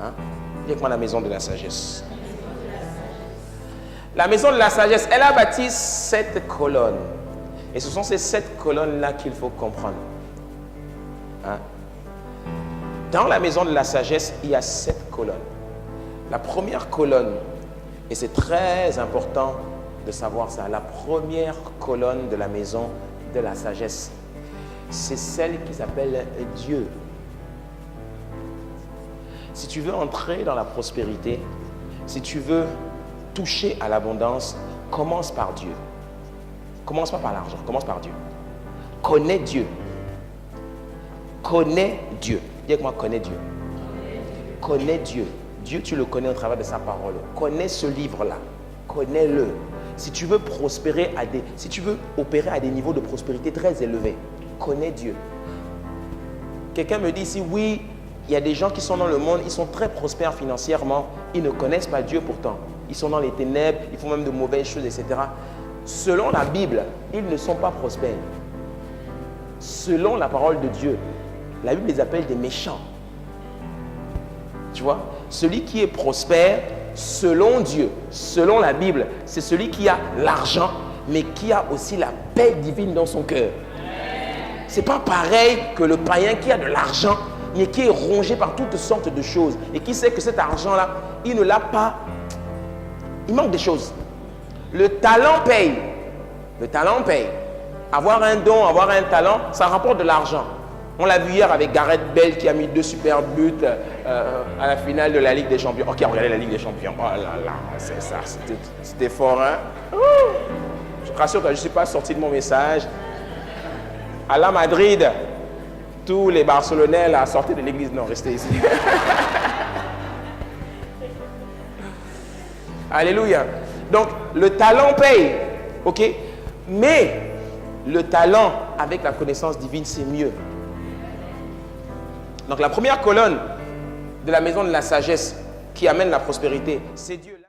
Hein? Dis avec moi la maison de la sagesse. La maison de la sagesse, elle a bâti 7 colonnes. Et ce sont ces 7 colonnes-là qu'il faut comprendre. Hein? Dans la maison de la sagesse, il y a 7 colonnes. La première colonne, et c'est très important de savoir ça, la première colonne de la maison de la sagesse, c'est celle qui s'appelle Dieu. Si tu veux entrer dans la prospérité, si tu veux toucher à l'abondance, commence par Dieu. Commence pas par l'argent, commence par Dieu. Connais Dieu. Connais Dieu. Dis avec moi, connais Dieu. Connais Dieu. Dieu, tu le connais au travers de sa parole. Connais ce livre-là. Connais-le. Si tu veux prospérer si tu veux opérer à des niveaux de prospérité très élevés, connais Dieu. Quelqu'un me dit ici, oui, il y a des gens qui sont dans le monde, ils sont très prospères financièrement, ils ne connaissent pas Dieu pourtant. Ils sont dans les ténèbres, ils font même de mauvaises choses, etc. Selon la Bible, ils ne sont pas prospères. Selon la parole de Dieu, la Bible les appelle des méchants. Tu vois, celui qui est prospère, selon Dieu, selon la Bible, c'est celui qui a l'argent, mais qui a aussi la paix divine dans son cœur. Ce n'est pas pareil que le païen qui a de l'argent, mais qui est rongé par toutes sortes de choses et qui sait que cet argent-là, il ne l'a pas. Il manque des choses. Le talent paye. Le talent paye. Avoir un don, avoir un talent, ça rapporte de l'argent. On l'a vu hier avec Gareth Bale qui a mis 2 super buts à la finale de la Ligue des Champions. Ok, regardez la Ligue des Champions. Oh là là, c'est ça, c'était fort, hein? Je te rassure que je ne suis pas sorti de mon message. À la Madrid, tous les Barcelonais là, sortaient de l'église. Non, restez ici. Alléluia. Donc, le talent paye. Ok? Mais le talent avec la connaissance divine, c'est mieux. Donc, la première colonne de la maison de la sagesse qui amène la prospérité, c'est Dieu.